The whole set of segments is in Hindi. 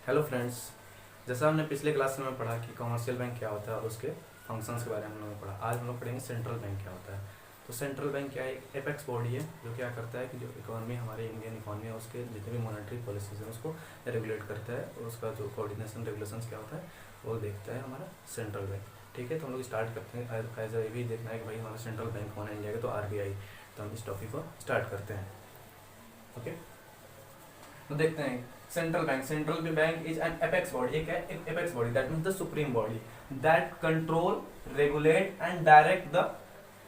Hello friends. जैसा हमने पिछले क्लास में पढ़ा कि कमर्शियल बैंक क्या होता है और उसके फंक्शंस के बारे में हम लोगों ने पढ़ा। आज हम लोग पढ़ेंगे सेंट्रल बैंक क्या होता है। तो सेंट्रल बैंक क्या है? एक एपेक्स बॉडी है जो क्या करता है कि जो इकोनॉमी हमारी इंडियन इकोनॉमी है उसके जितने भी मॉनेटरी पॉलिसीज हैं उसको रेगुलेट करता है और उसका जो कोऑर्डिनेशन रेगुलेशन क्या होता है वो देखता है हमारा सेंट्रल बैंक। ठीक है, तो हम लोग स्टार्ट करते हैं। एज ये भी देखना है कि भाई हमारा सेंट्रल बैंक कौन है इंडिया का, तो RBI। तो हम इस टॉपिक को स्टार्ट करते हैं। ओके, तो देखते हैं central bank is an apex body. एक है apex body, that means the supreme body that control, regulate and direct the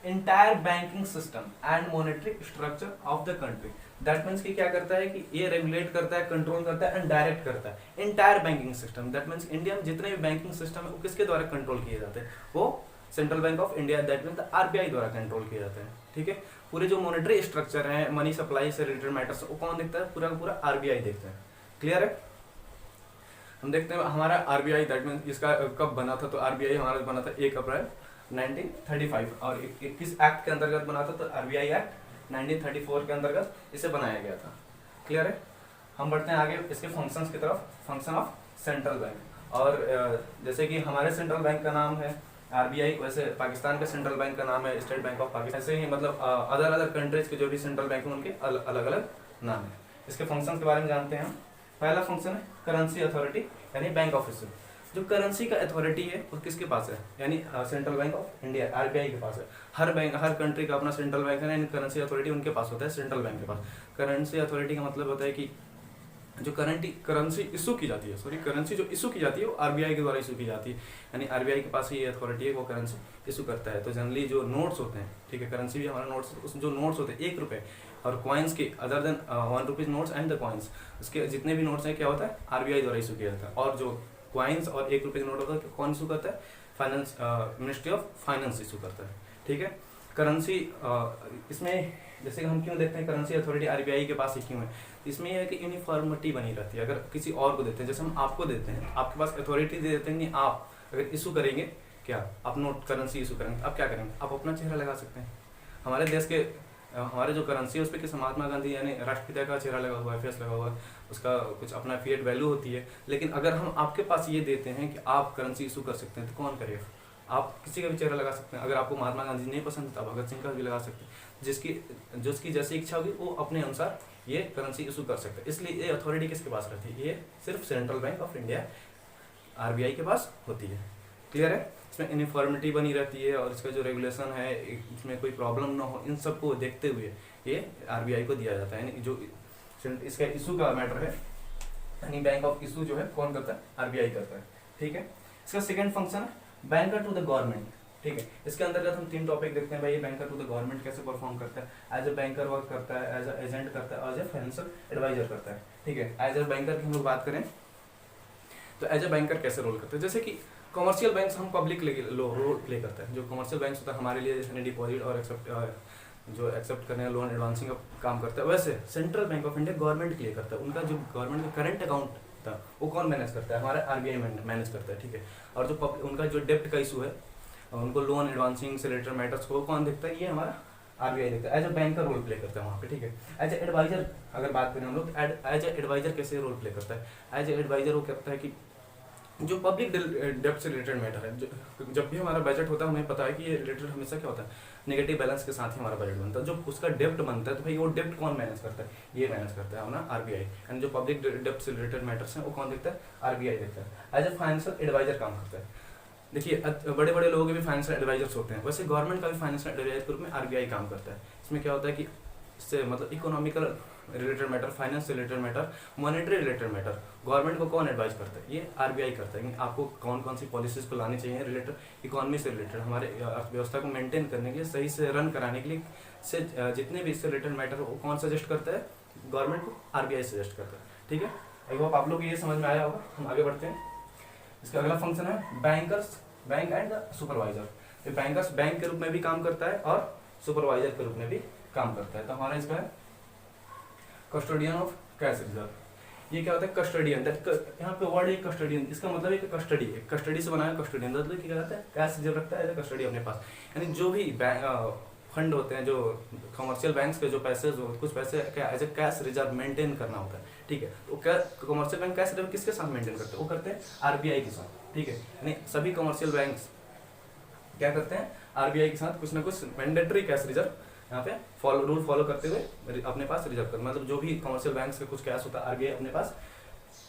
entire banking system and monetary structure of the country. That means कि क्या करता है कि ये रेगुलेट करता है, कंट्रोल करता है एंड डायरेक्ट करता है entire banking system. That means India में जितने भी बैंकिंग सिस्टम है वो किसके द्वारा कंट्रोल किए जाते हैं? वो central bank of India that means RBI द्वारा कंट्रोल किए जाते हैं। ठीक है, पूरे जो मॉनेटरी स्ट्रक्चर है, मनी सप्लाई से रिलेटेड मैटर्स, वो कौन देखता है? पूरा का पूरा RBI देखता है। क्लियर है? हम देखते हैं हमारा RBI दैट मीन्स इसका कब बना था? तो RBI हमारा बना था 1 अप्रैल 1935 और 21 एक्ट के अंतर्गत बना था। तो RBI एक्ट 1934 के अंतर्गत इसे बनाया गया था। क्लियर है? हम बढ़ते हैं आगे इसके फंक्शंस की तरफ। फंक्शन ऑफ सेंट्रल बैंक, और जैसे कि हमारे सेंट्रल बैंक का नाम है RBI, वैसे पाकिस्तान के सेंट्रल बैंक का नाम है स्टेट बैंक ऑफ पाकिस्तान। ऐसे ही मतलब अदर अदर कंट्रीज के जो भी सेंट्रल बैंक हैं उनके अलग अलग नाम है। इसके फंक्शंस के बारे में जानते हैं हम। पहला फंक्शन है करेंसी अथॉरिटी, यानी बैंक ऑफ इशू। जो करेंसी का अथॉरिटी है वो किसके पास है? यानी central bank of India RBI के पास है। हर कंट्री का अपना सेंट्रल बैंक है, यानी करेंसी अथॉरिटी उनके पास होता है, सेंट्रल बैंक के पास। करेंसी अथॉरिटी का मतलब होता है कि जो करेंसी इशू की जाती है, करेंसी जो इशू की जाती है वो RBI के द्वारा इशू की जाती है, यानी RBI के पास ही ये अथॉरिटी है, वो करेंसी इशू करता है। तो जनरली जो नोट्स होते हैं, ठीक है, करेंसी भी हमारा नोट्स, उस जो नोट्स होते हैं 1 रुपये और कॉइन्स के other than 1 rupees notes and the coins, उसके जितने भी नोट्स हैं क्या होता है? RBI द्वारा इशू किया जाता है। और जो कॉइन्स और 1 रुपये के नोट होता है कौन इशू करता है? Finance, ministry of finance issue करता है। ठीक है, करेंसी इसमें जैसे कि हम क्यों देखते हैं करेंसी अथॉरिटी RBI के पास ही क्यों है? इसमें यह है कि यूनिफॉर्मिटी बनी रहती है। अगर किसी और को देते हैं, जैसे हम आपको देते हैं, आपके पास अथॉरिटी दे देते हैं कि आप अगर इशू करेंगे, क्या आप नोट करेंसी इशू करेंगे, आप क्या करेंगे? आप अपना चेहरा लगा सकते हैं। हमारे देश के हमारे जो करेंसी है उस पर किसी महात्मा गांधी यानी राष्ट्रपिता का चेहरा लगा हुआ है, फेस लगा हुआ है, उसका कुछ अपना फिएट वैल्यू होती है। लेकिन अगर हम आपके पास ये देते हैं कि आप करेंसी इशू कर सकते हैं, तो कौन करेगा? आप किसी का भी चेहरा लगा सकते हैं। अगर आपको महात्मा गांधी नहीं पसंद तो आप भगत सिंह का भी लगा सकते हैं। जिसकी जैसी इच्छा होगी वो अपने अनुसार ये करेंसी इशू कर सकते हैं। इसलिए ये अथॉरिटी किसके पास रहती है? ये सिर्फ central bank of India RBI के पास होती है। क्लियर है? इसमें यूनिफॉर्मिटी बनी रहती है और इसका जो रेगुलेशन है इसमें कोई प्रॉब्लम ना हो, इन सबको देखते हुए ये RBI को दिया जाता है। यानी जो इसका इशू का मैटर है, यानी बैंक ऑफ इशू जो है कौन करता है? RBI करता है। ठीक है, इसका सेकेंड फंक्शन है बैंकर टू द गवर्नमेंट। ठीक है, इसके अंतर्गत हम 3 टॉपिक देखते हैं। भाई ये बैंकर टू द गवर्नमेंट कैसे परफॉर्म करता है? एज ए बैंकर वर्क करता है, एज ए एजेंट करता है, एज ए फाइनेंशियल एडवाइजर करता है। ठीक है, एज ए बैंकर की हम लोग बात करें तो एज ए बैंकर कैसे रोल करते हैं? जैसे कि कमर्शियल बैंक हम पब्लिक रोल प्ले करता है। जो कमर्शियल बैंक होता है हमारे लिए जैसे डिपॉजिट और एक्सेप्ट करने लोन एडवांसिंग का काम करता है, वैसे central bank of India government के लिए करता है। उनका जो गवर्नमेंट का करंट अकाउंट था वो कौन मैनेज करता है? हमारा RBI मैनेज करता है। ठीक है, और जो उनका जो डेप्ट का इशू है, उनको लोन एडवांसिंग से रिलेटेड मैटर्स को कौन देखता है? ये हमारा RBI देखता है। As a banker role play करता है वहाँ पे। ठीक है, एज ए एडवाइजर अगर बात करें हम लोग, एज ए एडवाइजर कैसे रोल प्ले करता है? एज ए एडवाइजर वो करता है कि जो पब्लिक डेप्ट से रिलेटेड मैटर है, जब भी हमारा बजट होता है हमें पता है कि ये रिलेटेड हमेशा क्या होता है? नेगेटिव बैलेंस के साथ ही हमारा बजट बनता है। जो उसका डेप्ट बनता है तो भाई वो डेप्ट कौन मैनेज करता है? ये मैनेज करता है हमारा RBI। एंड जो पब्लिक डेप्ट से रिलेटेड मैटर्स हैं वो कौन देखता है? RBI देखता है। एज ए फाइनेंशियल एडवाइजर काम करता है। देखिए बड़े बड़े लोगों के भी फाइनेंशियल एडवाइजर्स होते हैं, वैसे गवर्नमेंट का भी फाइनेंशियल एडवाइजर के रूप में RBI काम करता है। इसमें क्या होता है कि इससे मतलब economical related matter, finance related matter, monetary related matter government को कौन एडवाइस करता है? ये RBI करता है कि आपको कौन कौन सी पॉलिसीज को लानी चाहिए रिलेटेड इकोनॉमी से रिलेटेड, हमारे अर्थव्यवस्था को मेंटेन करने के लिए, सही से रन कराने के लिए से जितने भी इससे रिलेटेड मैटर वो कौन सजेस्ट करता है? गवर्नमेंट को RBI सजेस्ट करता है। ठीक है, आई होप आप लोग ये समझ में आया होगा। हम आगे बढ़ते हैं। इसका अगला फंक्शन है bankers bank and supervisor. Bankers bank के रूप में भी काम करता है और सुपरवाइजर के रूप में भी काम करता है। तो हमारा इसका है कस्टोडियन ऑफ कैश रिजर्व। ये क्या होता है? कस्टोडियन, यहाँ पे वर्ड है कस्टोडियन, इसका मतलब है कि कस्टडी है, कस्टडी से बनाया कस्टोडियन, मतलब क्या कहता है? कैश रिजर्व रखता है कस्टडी अपने पास। यानी जो भी फंड होते हैं, जो कमर्शियल बैंक्स के जो पैसे, जो कुछ पैसे क्या as a cash reserve maintain करना होता है। ठीक है। तो क्या कमर्शियल बैंक कैश रिजर्व किसके साथ मेंटेन करते हैं? वो करते हैं आरबीआई के साथ, ठीक है। यानी सभी कमर्शियल बैंक्स क्या करते हैं? आरबीआई के साथ कुछ ना कुछ मैंडेटरी कैश रिजर्व यहाँ पे रूल फॉलो करते हुए अपने पास रिजर्व करते, मतलब जो भी कमर्शियल बैंक्स का कुछ कैश होता है आरबीआई अपने पास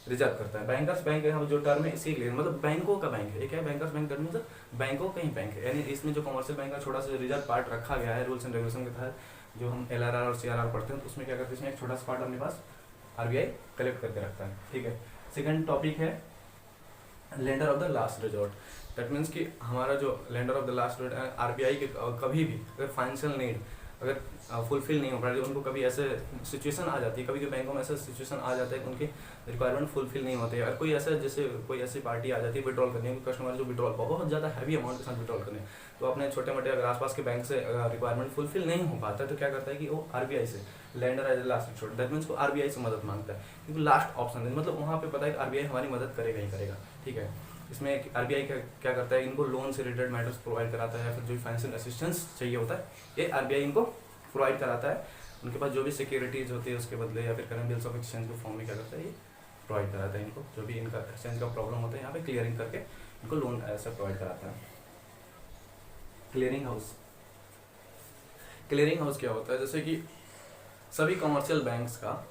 रिजर्व करता है। बैंकर्स बैंक यहाँ जो टर्म है इसी लिए मतलब बैंकों का बैंक है, ये क्या है? बैंकर्स बैंक टर्म मतलब बैंकों का ही बैंक है। यानी इसमें जो कमर्शियल बैंक का छोटा सा रिजर्व पार्ट रखा गया है रूल्स एंड रेगुलेशन के तहत, जो हम एलआरआर और सीआरआर पढ़ते हैं, तो उसमें क्या करते हैं? इसमें एक छोटा सा पार्ट अपने पास आरबीआई कलेक्ट करके रखता है, ठीक है। सेकंड टॉपिक है lender of the last resort. That means कि हमारा जो lender of the last resort RBI के कभी भी अगर फाइनेंशियल नीड अगर फुलफिल नहीं हो पा रही, उनको कभी ऐसे सिचुएशन आ जाती है, कभी कभी बैंकों में ऐसा सिचुएशन आ जाता है कि उनके रिक्वायरमेंट फुलफिल नहीं होते, और कोई ऐसा जैसे कोई ऐसी पार्टी आ जाती है विड्रॉल करने की, कस्टमर जो विड्रॉल बहुत ज़्यादा हैवी अमाउंट के साथ विड्रॉल करने, तो अपने छोटे मोटे अगर आसपास के बैंक से रिक्वायरमेंट फुलफिल नहीं हो पाता है तो क्या करता है कि वो आरबीआई से lender as last resort, that means वो आरबीआई से मदद मांगता है, क्योंकि लास्ट ऑप्शन है, मतलब वहाँ पे पता है कि आरबीआई हमारी मदद करेगा ही करेगा, ठीक है। इसमें आरबीआई क्या करता है? इनको लोन से रिलेटेड मैटर्स प्रोवाइड कराता है, या फिर जो फाइनेंशियल असिस्टेंस चाहिए होता है ये आरबीआई इनको प्रोवाइड कराता है। उनके पास जो भी सिक्योरिटीज होती है उसके बदले, या फिर करंट बिल्स ऑफ एक्सचेंज के फॉर्म में क्या करता है? ये प्रोवाइड कराता है इनको, जो भी इनका एक्सचेंज का प्रॉब्लम होता है यहाँ पे क्लियरिंग करके इनको लोन ऐसा प्रोवाइड कराता है। क्लियरिंग हाउस, क्लियरिंग हाउस क्या होता है? जैसे कि सभी कमर्शियल बैंक्स का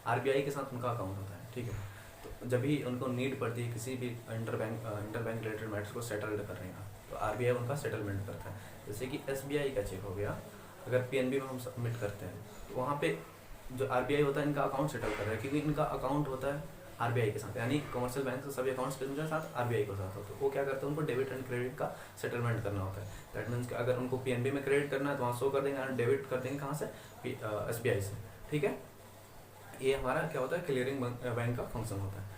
आरबीआई के साथ उनका अकाउंट होता है, ठीक है। तो जब भी उनको नीड पड़ती है किसी भी इंटर बैंक रिलेटेड मैटर्स को सेटल करने का, तो आरबीआई उनका सेटलमेंट करता है। जैसे कि एसबीआई का चेक हो गया, अगर पीएनबी में हम सबमिट करते हैं तो वहाँ पे जो आरबीआई होता है इनका अकाउंट सेटल कर रहा है, क्योंकि इनका अकाउंट होता है आरबीआई के साथ, यानी कमर्शियल बैंक के सभी अकाउंट्स के साथ आरबीआई के साथ होता है। वो क्या करते हैं? उनको डेबिट एंड क्रेडिट का सेटलमेंट करना होता है। दैट मीन्स कि अगर उनको पीएनबी में क्रेडिट करना है तो वहाँ शो कर देंगे, डेबिट कर देंगे कहाँ से? एसबीआई से, ठीक है। ये हमारा क्या होता है? क्लियरिंग बैंक का फंक्शन होता है।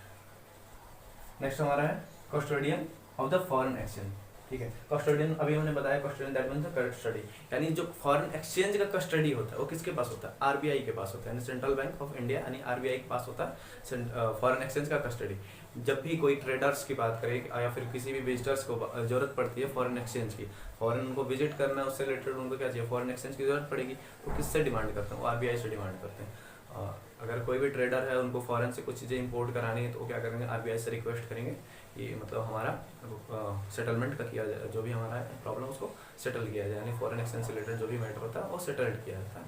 नेक्स्ट हमारा है custodian of the foreign exchange, ठीक है। कस्टोडियन अभी हमने बताया, कस्टोडियन दैट मीन्स कस्टडी, यानी जो फॉरेन एक्सचेंज का कस्टडी होता है वो किसके पास होता है? आरबीआई के पास होता है, यानी सेंट्रल बैंक ऑफ इंडिया यानी आरबीआई के पास होता है फॉरेन एक्सचेंज का कस्टडी। जब भी कोई ट्रेडर्स की बात करें या फिर किसी भी विजिटर्स को जरूरत पड़ती है फॉरेन एक्सचेंज की, फॉरेन उनको विजिट करना है, उससे रिलेटेड उनको क्या चाहिए? फॉरेन एक्सचेंज की जरूरत पड़ेगी, तो किससे डिमांड करते हैं? वो आरबीआई से डिमांड करते हैं। अगर कोई भी ट्रेडर है उनको फॉरेन से कुछ चीज़ें इंपोर्ट करानी है तो वो क्या करेंगे? आरबीआई से रिक्वेस्ट करेंगे कि मतलब हमारा सेटलमेंट का किया जाए, जो भी हमारा प्रॉब्लम उसको सेटल किया जाए, यानी फॉरेन एक्सचेंज से रिलेटेड जो भी मैटर होता है वो सेटल्ड किया जाता है,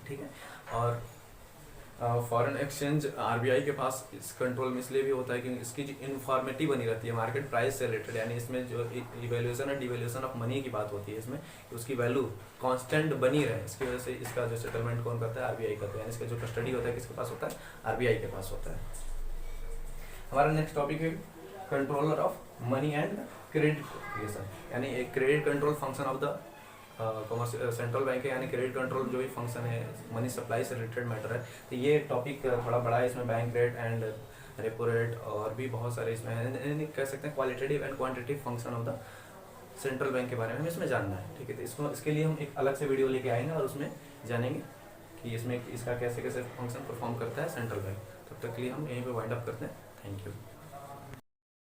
ठीक है। और फॉरेन एक्सचेंज आरबीआई के पास इस कंट्रोल में इसलिए भी होता है कि इसकी जो इन्फॉर्मेटिव बनी रहती है मार्केट प्राइस से रिलेटेड, यानी इसमें जो इवेल्यूशन और डिवेल्यूशन ऑफ मनी की बात होती है, इसमें उसकी वैल्यू कांस्टेंट बनी रहे, इसकी वजह से इसका जो सेटलमेंट कौन करता है? आरबीआई करता है, यानी इसका जो कस्टडी होता है किसके पास होता है? आरबीआई के पास होता है। हमारा नेक्स्ट टॉपिक है controller of money and credit creation, यानी एक credit control function of the commercial central bank है, यानी क्रेडिट कंट्रोल जो भी फंक्शन है मनी सप्लाई से रिलेटेड मैटर है। तो ये टॉपिक थोड़ा बड़ा है, इसमें bank rate and repo rate और भी बहुत सारे इसमें है, कह सकते हैं qualitative and quantitative function of the central bank के बारे में हमें इसमें जानना है, ठीक है। तो इसके लिए हम एक अलग से वीडियो लेके आएंगे और उसमें जानेंगे कि इसमें इसका कैसे कैसे फंक्शन परफॉर्म करता है सेंट्रल बैंक। तब तक के लिए हम यहीं पर वाइंड अप करते हैं। Thank you.